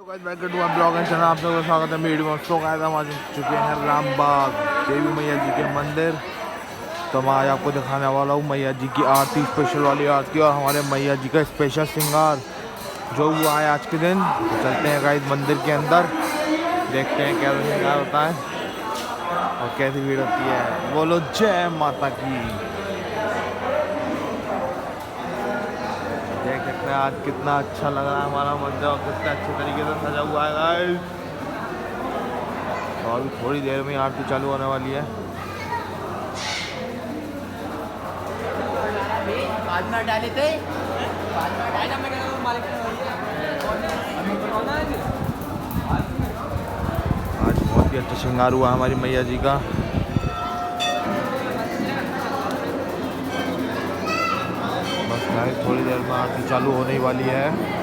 Blog and channel आप सबका स्वागत है वीडियो में। तो गाइस हम आ चुके हैं रामबाग देवी मैया जी के मंदिर। तो मैं आज आपको दिखाने वाला हूँ मैया जी की आरती, स्पेशल वाली आरती और हमारे मैया जी का स्पेशल श्रृंगार जो हुआ है आज के दिन। तो चलते हैं गाइस मंदिर के अंदर, देखते हैं कैसा श्रृंगार होता है और कैसी भीड़ होती है। बोलो जय माता की। देख सकते हैं आज कितना अच्छा लग रहा है हमारा मंदिर और कितने अच्छे तरीके से सजा हुआ है गाइस। तो अभी थोड़ी देर में आरती चालू होने वाली है। आज बहुत ही अच्छा श्रृंगार हुआ हमारी मैया जी का। बस गाइस थोड़ी देर में आरती चालू होने वाली है।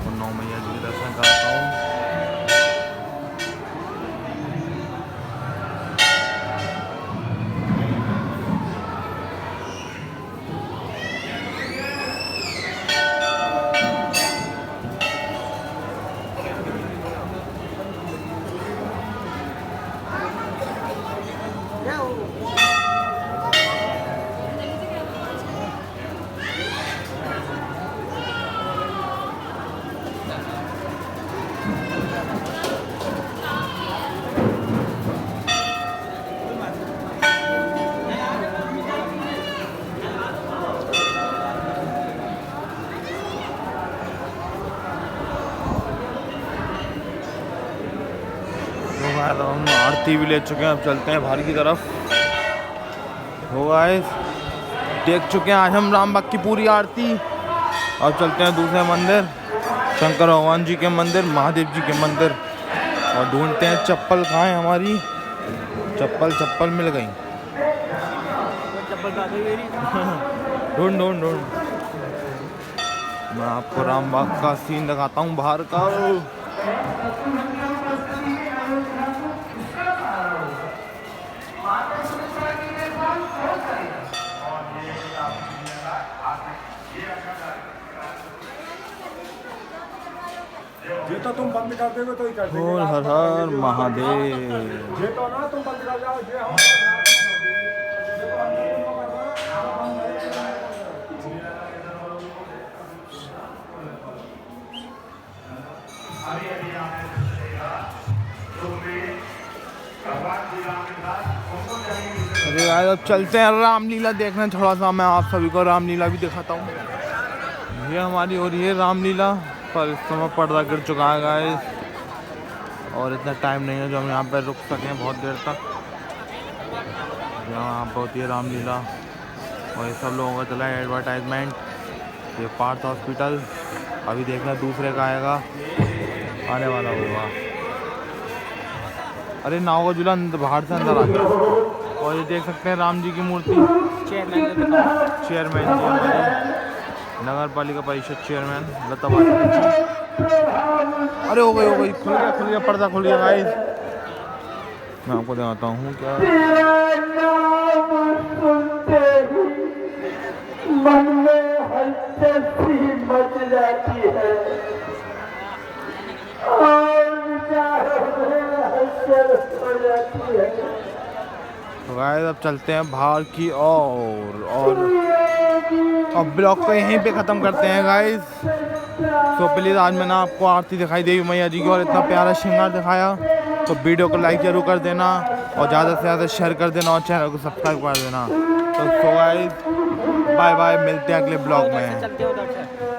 आपको 9 मैया जी के दर्शन कराता हूँ। तो हम आरती भी ले चुके हैं, अब चलते हैं बाहर की तरफ। हो गाइस, देख चुके हैं आज हम रामबाग की पूरी आरती। अब चलते हैं दूसरे मंदिर, शंकर भगवान जी के मंदिर, महादेव जी के मंदिर, और ढूंढते हैं चप्पल कहाँ है हमारी। चप्पल मिल गई। ढूंढ ढूंढ ढूंढ। मैं आपको रामबाग का सीन दिखाता हूँ बाहर का। ये तो तुम बंद कर दोगे तो ही कर देंगे। हर हर महादेव। ये तो ना तुम बंद कर जाओ, ये हम अरे यार, अब चलते हैं रामलीला देखने। थोड़ा सा मैं आप सभी को रामलीला भी दिखाता हूँ। ये हमारी और ये रामलीला, पर इस समय पर्दा गिर चुका है गाइस, और इतना टाइम नहीं है जो हम यहाँ पर रुक सकें बहुत देर तक। यहाँ पर होती है रामलीला, और ये सब लोगों का चला है एडवर्टाइजमेंट। ये पार्थ हॉस्पिटल अभी देखना दूसरे का आएगा, आने वाला होगा। अरे नाव का झूला बाहर से अंदर आ गया। और ये देख सकते हैं राम जी की मूर्ति। चेयरमैन जी हमारे नगर पालिका परिषद चेयरमैन लता बाली जी। अरे हो गई खुल गया पर्दा खुल गया गाइस। मैं आपको दिखाता हूँ क्या। मन में हलचल सी मच जाती है और विचारों में हलचल हो जाती है। तो गाइस अब चलते हैं बाहर की और अब ब्लॉग को यहीं पे ख़त्म करते हैं गाइस। तो प्लीज़ आज मैंने आपको आरती दिखाई देवी मैया जी की और इतना प्यारा श्रृंगार दिखाया, तो वीडियो को लाइक जरूर कर देना और ज़्यादा से ज़्यादा शेयर कर देना और चैनल को सब्सक्राइब कर देना। तो गाइस बाय बाय, मिलते हैं अगले ब्लॉग में।